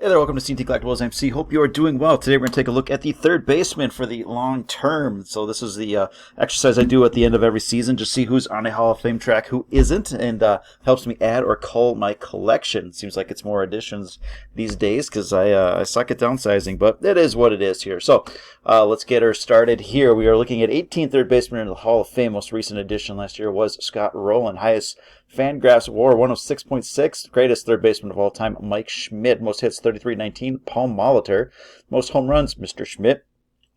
Hey there, welcome to CandTCollectibles MC. Hope you are doing well. Today we're going to take a look at the third baseman for the long term. So this is the exercise I do at the end of every season, just see who's on a Hall of Fame track, who isn't, and helps me add or cull my collection. Seems like it's more additions these days because I suck at downsizing, but it is what it is here. So let's get her started here. We are looking at 18th third baseman in the Hall of Fame. Most recent addition last year was Scott Rowland, highest Fangraphs WAR 106.6, greatest third baseman of all time, Mike Schmidt. Most hits 3319, Paul Molitor. Most home runs, Mr. Schmidt.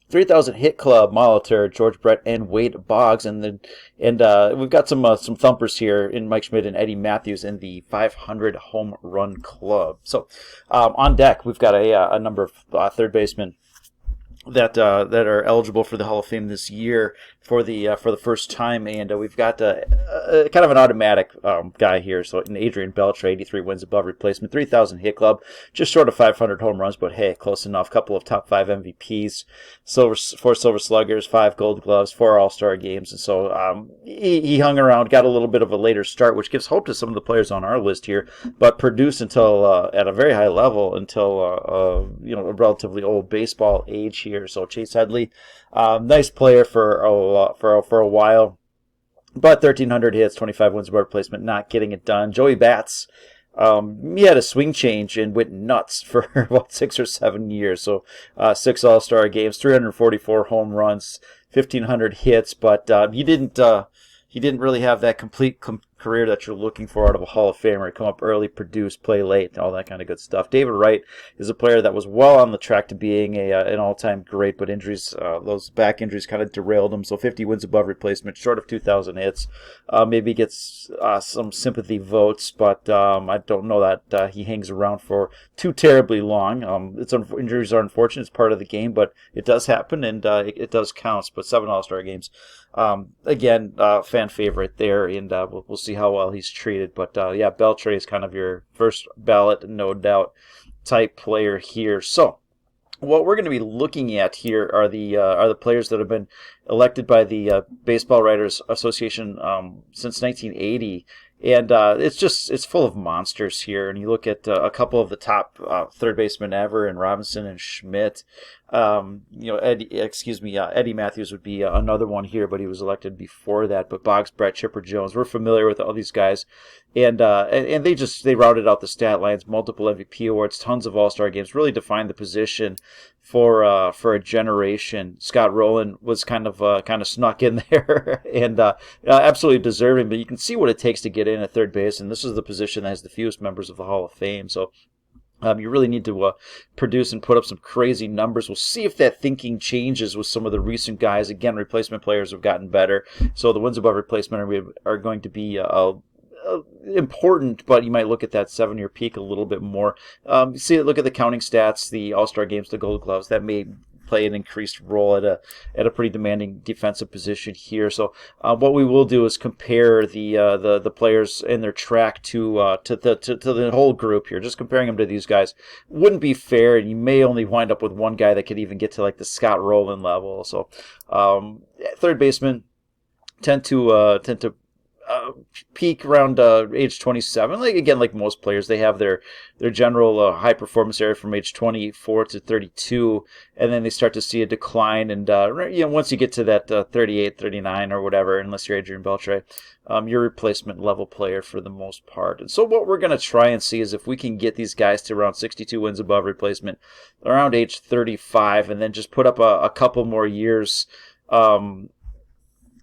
3,000 hit club, Molitor, George Brett, and Wade Boggs, and we've got some thumpers here in Mike Schmidt and Eddie Matthews in the 500 home run club. So on deck, we've got a number of third basemen that are eligible for the Hall of Fame this year for the first time, and we've got kind of an automatic guy here. So in Adrian Beltre, 83 wins above replacement, 3,000 hit club, just short of 500 home runs, but hey, close enough. Couple of top 5 MVPs, 4 Silver Sluggers, 5 Gold Gloves, 4 All-Star games, and so he hung around, got a little bit of a later start, which gives hope to some of the players on our list here, but produced until at a very high level until a relatively old baseball age here. So Chase Headley, nice player for a while, but 1,300 hits, 25 wins above replacement, not getting it done. Joey Bats, he had a swing change and went nuts for about 6 or 7 years. So 6 All-Star games, 344 home runs, 1,500 hits, but he didn't really have that complete career that you're looking for out of a Hall of Famer. Come up early, produce, play late, all that kind of good stuff. David Wright is a player that was well on the track to being an all-time great, but injuries, those back injuries kind of derailed him. So 50 wins above replacement, short of 2,000 hits. Maybe gets some sympathy votes, but I don't know that he hangs around for too terribly long. Injuries are unfortunate. It's part of the game, but it does happen, and it does count. But 7 All-Star games. Again, fan favorite there, and we'll see how well he's treated. But yeah, Beltre is kind of your first ballot, no doubt, type player here. So what we're going to be looking at here are the players that have been elected by the Baseball Writers Association since 1980. And it's full of monsters here. And you look at a couple of the top third basemen ever, and Robinson and Schmidt. Eddie Matthews would be another one here, but he was elected before that. But Boggs, Brett, Chipper Jones, we're familiar with all these guys, and they routed out the stat lines, multiple MVP awards, tons of All-Star games, really defined the position for a generation. Scott Rowland was kind of snuck in there and absolutely deserving, but you can see what it takes to get in at third base, and this is the position that has the fewest members of the Hall of Fame. So you really need to produce and put up some crazy numbers. We'll see if that thinking changes with some of the recent guys. Again, replacement players have gotten better, so the wins above replacement are going to be important, but you might look at that 7-year peak a little bit more. Look at the counting stats, the All-Star games, the Gold Gloves. That may play an increased role at a pretty demanding defensive position here. So what we will do is compare the players in their track to the whole group here. Just comparing them to these guys wouldn't be fair, and you may only wind up with one guy that could even get to like the Scott Rowland level. So third baseman tend to peak around age 27. Like most players, they have their general high performance area from age 24 to 32, and then they start to see a decline. And once you get to that 38, 39 or whatever, unless you're Adrian Beltre, you're a replacement level player for the most part. And so what we're going to try and see is if we can get these guys to around 62 wins above replacement around age 35, and then just put up a couple more years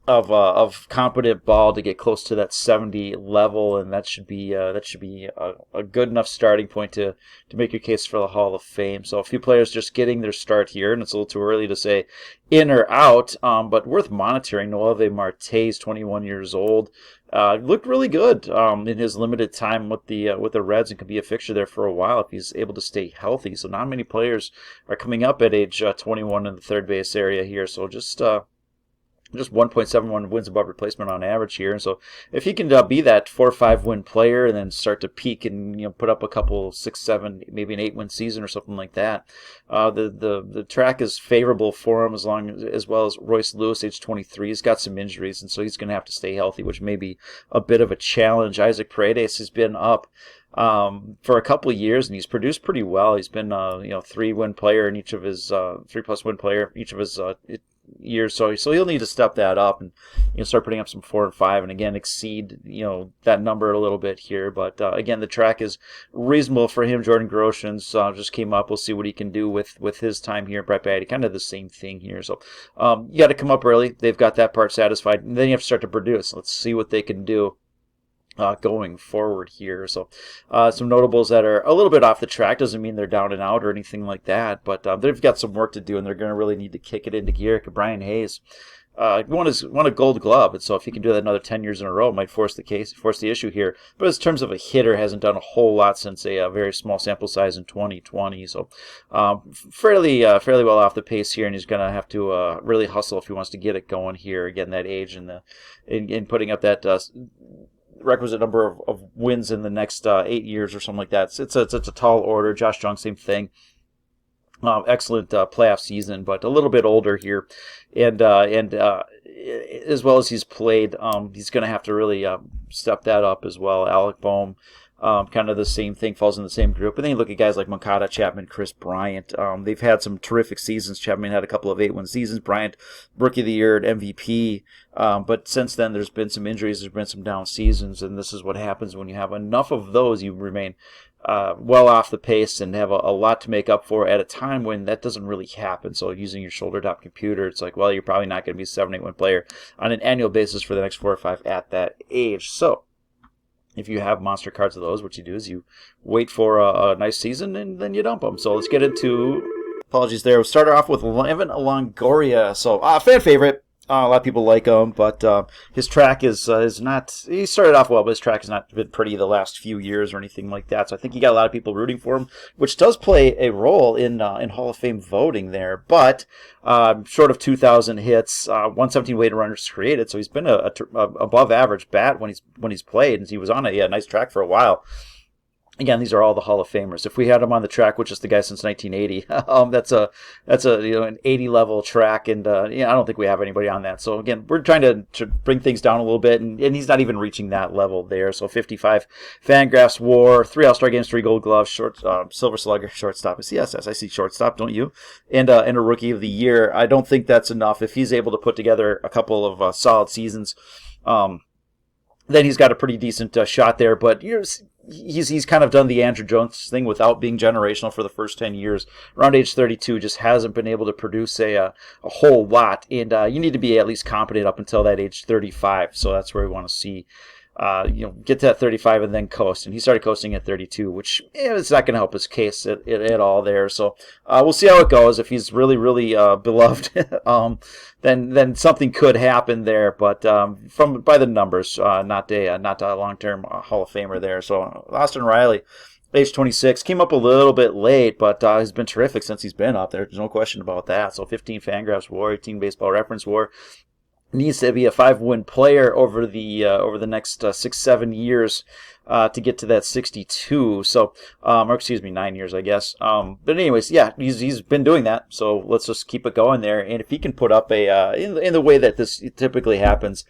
of competent ball to get close to that 70 level, and that should be a good enough starting point to make your case for the Hall of Fame. So a few players just getting their start here, and it's a little too early to say in or out, but worth monitoring. Noelvi Marte's 21 years old. Looked really good in his limited time with the Reds, and could be a fixture there for a while if he's able to stay healthy. So not many players are coming up at age 21 in the third base area here. So just 1.71 wins above replacement on average here. And so if he can be that 4 or 5 win player and then start to peak and put up a couple 6, 7, maybe an 8-win season or something like that, the track is favorable for him as well as Royce Lewis, age 23. He's got some injuries, and so he's going to have to stay healthy, which may be a bit of a challenge. Isaac Paredes has been up for a couple of years, and he's produced pretty well. He's been 3-win player in each of his 3+ win player each of his years. So he'll need to step that up and start putting up some 4 and 5, and again exceed that number a little bit here. But again, the track is reasonable for him. Jordan Groshans just came up. We'll see what he can do with his time here. Brett Baty, kind of the same thing here. So you got to come up early. They've got that part satisfied, and then you have to start to produce. Let's see what they can do going forward here. So some notables that are a little bit off the track. Doesn't mean they're down and out or anything like that, but they've got some work to do, and they're going to really need to kick it into gear. Brian Hayes won a Gold Glove, and so if he can do that another 10 years in a row, it might force the issue here. But in terms of a hitter, hasn't done a whole lot since a very small sample size in 2020. So fairly well off the pace here, and he's going to have to really hustle if he wants to get it going here. Again, that age and in putting up that requisite number of wins in the next 8 years or something like that. It's a tall order. Josh Jung, same thing. Excellent playoff season, but a little bit older here, and as well as he's played, he's going to have to really step that up as well. Alec Boehm, kind of the same thing, falls in the same group. And then you look at guys like Moncada, Chapman, Chris Bryant. They've had some terrific seasons. Chapman had a couple of 8-win seasons. Bryant, Rookie of the Year at MVP. But since then, there's been some injuries. There's been some down seasons. And this is what happens when you have enough of those. You remain well off the pace and have a lot to make up for at a time when that doesn't really happen. So using your shoulder top computer, it's like, well, you're probably not going to be a 7-8-win player on an annual basis for the next 4 or 5 at that age. So if you have monster cards of those, what you do is you wait for a nice season and then you dump them. So let's get into, apologies there. We'll start off with Evan Longoria. So fan favorite. A lot of people like him, but his track is not. He started off well, but his track has not been pretty the last few years or anything like that. So I think you got a lot of people rooting for him, which does play a role in Hall of Fame voting there. But short of 2,000 hits, 117 weighted runners created, so he's been a above average bat when he's played, and he was on a nice track for a while. Again, these are all the Hall of Famers. If we had him on the track, which is the guy since 1980, that's an 80 level track, and I don't think we have anybody on that. So again, we're trying to bring things down a little bit, and he's not even reaching that level there. So 55 Fangraphs WAR, 3 All-Star games, 3 Gold Gloves, Silver Slugger, shortstop. Yes, I see shortstop, don't you? And a Rookie of the Year. I don't think that's enough. If he's able to put together a couple of solid seasons, then he's got a pretty decent shot there. But he's kind of done the Andrew Jones thing without being generational for the first 10 years. Around age 32, just hasn't been able to produce a whole lot. And you need to be at least competent up until that age 35. So that's where we want to see. Get to that 35 and then coast. And he started coasting at 32, which it's not going to help his case at all there. So we'll see how it goes. If he's really, really beloved, then something could happen there. But by the numbers, not a long-term Hall of Famer there. So Austin Riley, age 26, came up a little bit late, but he's been terrific since he's been up there. There's no question about that. So 15 Fangraphs WAR, 18 Baseball Reference WAR. Needs to be a 5-win player over the next 6-7 years to get to that 62. So, or excuse me, 9 years, I guess. But anyways, yeah, he's been doing that. So let's just keep it going there. And if he can put up in the way that this typically happens,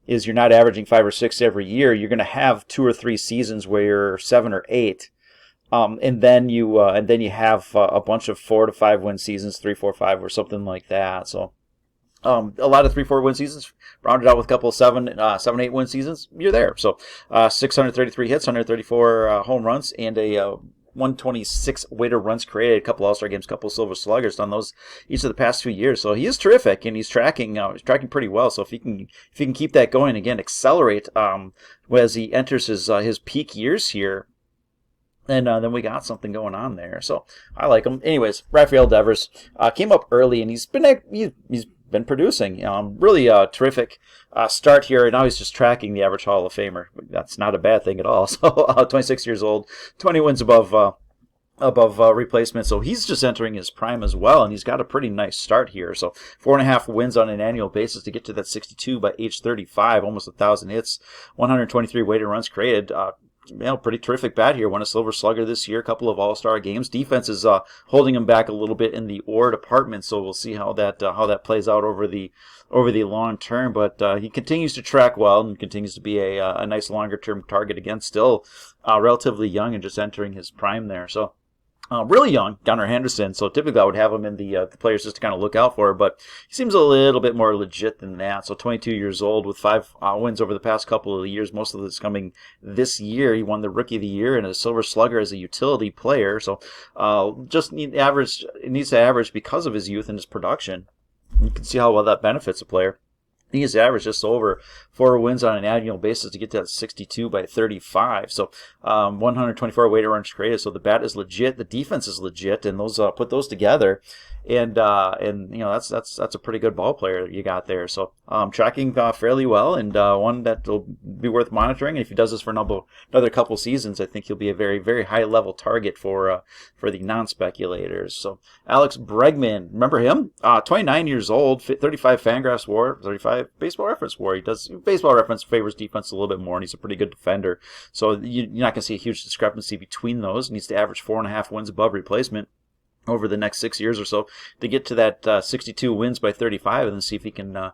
is you're not averaging 5 or 6 every year. You're going to have 2 or 3 seasons where you're 7 or 8. And then you have a bunch of 4 to 5 win seasons, 3, 4, 5, or something like that. So. A lot of 3-4 win seasons, rounded out with a couple of 7-8 win seasons, you're there. So 633 hits, 134 home runs, and a 126 weighted runs created, a couple All-Star games, a couple Silver Sluggers, done those each of the past 2 years. So he is terrific, and he's tracking pretty well. So if he can keep that going, again, accelerate as he enters his peak years here. And then we got something going on there. So I like him. Anyways, Raphael Diaz came up early, and he's been producing. Really terrific start here. And now he's just tracking the average Hall of Famer. That's not a bad thing at all. So 26 years old, 20 wins above replacement. So he's just entering his prime as well, and he's got a pretty nice start here. So 4.5 wins on an annual basis to get to that 62 by age 35, almost 1,000 hits, 123 weighted runs created. Pretty terrific bat here. Won a Silver Slugger this year, a couple of All-Star games. Defense is holding him back a little bit in the WAR department, so we'll see how that plays out over the long term. But he continues to track well and continues to be a nice longer term target again. Still relatively young and just entering his prime there. So really young, Gunnar Henderson. So typically I would have him in the players just to kind of look out for. But he seems a little bit more legit than that. So 22 years old with 5 wins over the past couple of years. Most of this coming this year. He won the Rookie of the Year and a Silver Slugger as a utility player. So just needs to average because of his youth and his production. You can see how well that benefits a player. He has averaged just over 4 wins on an annual basis to get to that 62 by 35. So 124 weighted runs created. So the bat is legit, the defense is legit, and those put those together, and that's a pretty good ball player that you got there. So tracking fairly well, and one that will be worth monitoring. And if he does this for another couple seasons, I think he'll be a very, very high level target for the non-speculators. So Alex Bregman, remember him? 29 years old, 35 Fangraphs WAR, 35 Baseball Reference WAR. He does Baseball Reference favors defense a little bit more, and he's a pretty good defender. So you're not going to see a huge discrepancy between those. He needs to average 4.5 wins above replacement over the next 6 years or so to get to that 62 wins by 35, and then see if he can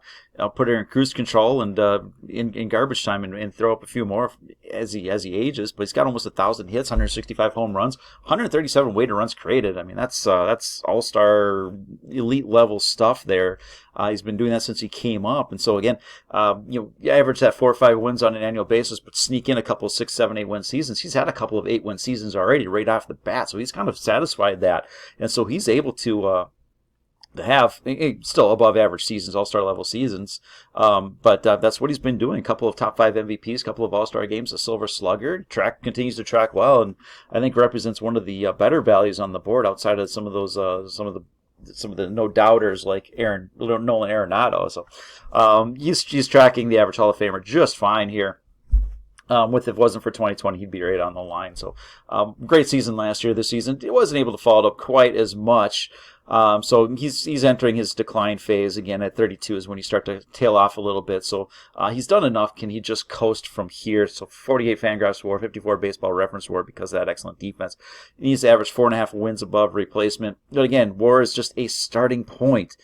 put her in cruise control and in garbage time and throw up a few more as he ages. But he's got almost 1,000 hits, 165 home runs, 137 weighted runs created. I mean, that's all-star elite level stuff there. He's been doing that since he came up, and so again, you average that 4 or 5 wins on an annual basis, but sneak in a couple of 6, 7, 8 win seasons. He's had a couple of 8-win seasons already right off the bat, so he's kind of satisfied that, and so he's able to have still above average seasons, all-star level seasons, but that's what he's been doing. A couple of top 5 MVPs, a couple of all-star games, a Silver Slugger. Continues to track well, and I think represents one of the better values on the board outside of some of the no-doubters like Nolan Arenado. So he's tracking the average Hall of Famer just fine here. If it wasn't for 2020, he'd be right on the line. So great season last year. This season, he wasn't able to follow it up quite as much. So he's entering his decline phase again at 32 is when you start to tail off a little bit. So he's done enough. Can he just coast from here? So 48 Fangraphs WAR, 54 Baseball Reference WAR because of that excellent defense. He needs to average 4.5 wins above replacement. But again, WAR is just a starting point.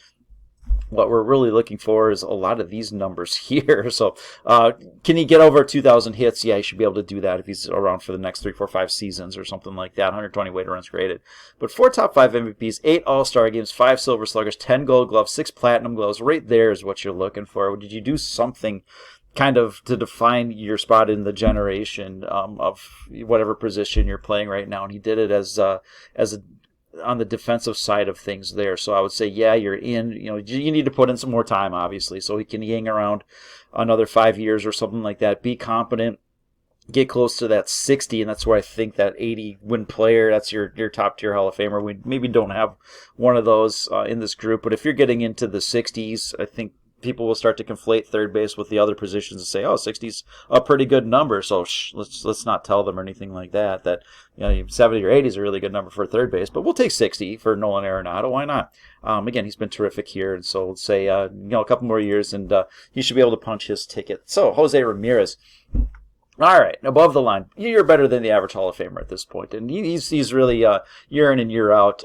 What we're really looking for is a lot of these numbers here. So can he get over 2,000 hits? Yeah, he should be able to do that if he's around for the next 3, 4, 5 seasons or something like that. 120 weighted runs created. But 4 top 5 MVPs, 8 All-Star games, 5 Silver Sluggers, 10 Gold Gloves, 6 Platinum Gloves. Right there is what you're looking for. Did you do something kind of to define your spot in the generation of whatever position you're playing right now? And he did it as on the defensive side of things there. So I would say, yeah, you're in. You need to put in some more time, obviously, so he can hang around another 5 years or something like that. Be competent, get close to that 60, and that's where I think that 80-win player, that's your top-tier Hall of Famer. We maybe don't have one of those in this group, but if you're getting into the 60s, I think people will start to conflate third base with the other positions and say, oh, 60's a pretty good number, so let's not tell them or anything like that 70 or 80 is a really good number for third base, but we'll take 60 for Nolan Arenado. Why not? Again, he's been terrific here, and so let's say a couple more years, and he should be able to punch his ticket. So Jose Ramirez. All right, above the line. You're better than the average Hall of Famer at this point, and he's really year in and year out.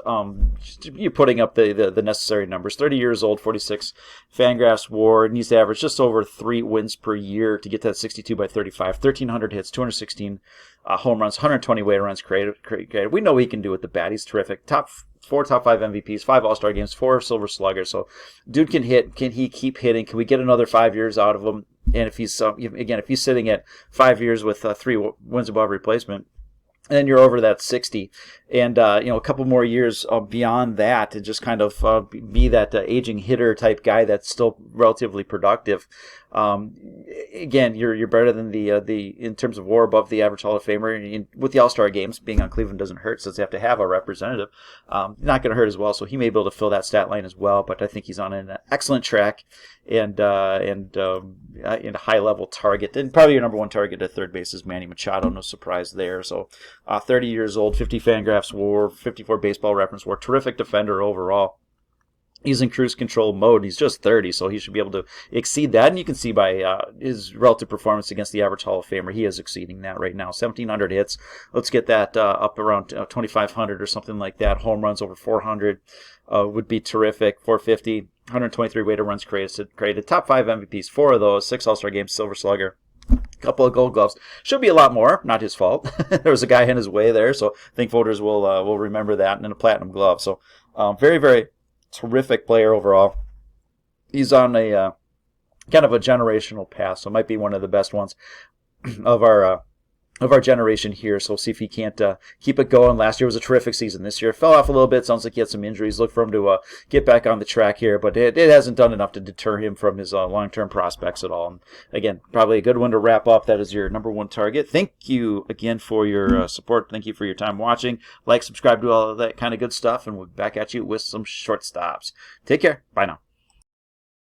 You're putting up the necessary numbers. 30 years old, 46 Fangraphs WAR, needs to average just over 3 wins per year to get to that 62 by 35. 1,300 hits, 216 home runs, 120 weighted runs created. We know he can do it. The bat, he's terrific. 4 top 5 MVPs, 5 All-Star games, 4 Silver Sluggers. So, dude can hit. Can he keep hitting? Can we get another 5 years out of him? And if he's sitting at 5 years with 3 wins above replacement, and then you're over that 60, and a couple more years beyond that to just kind of be that aging hitter type guy that's still relatively productive. Again, you're better than the in terms of WAR above the average Hall of Famer. With the All-Star games, being on Cleveland doesn't hurt since they have to have a representative. Not going to hurt as well, so he may be able to fill that stat line as well. But I think he's on an excellent track and a high level target. And probably your number one target at third base is Manny Machado. No surprise there. So 30 years old, 50 Fangraphs WAR, 54 Baseball Reference WAR, terrific defender overall. He's in cruise control mode. He's just 30, so he should be able to exceed that. And you can see by his relative performance against the average Hall of Famer, he is exceeding that right now. 1,700 hits. Let's get that up around 2,500 or something like that. Home runs over 400 would be terrific. 450, 123 weighted runs created. Top 5 MVPs, 4 of those, 6 All-Star games, Silver Slugger. couple of Gold Gloves. Should be a lot more. Not his fault. There was a guy in his way there, so I think voters will remember that. And then a Platinum Glove. So very, very terrific player overall. He's on a kind of a generational path, so might be one of the best ones of our generation here. So we'll see if he can't keep it going. Last year was a terrific season. This year fell off a little bit. Sounds like he had some injuries. Look for him to get back on the track here, but it hasn't done enough to deter him from his long-term prospects at all. And again, probably a good one to wrap up. That is your number one target. Thank you again for your support. Thank you for your time watching. Like, subscribe, do all of that kind of good stuff, and we'll be back at you with some shortstops. Take care. Bye now.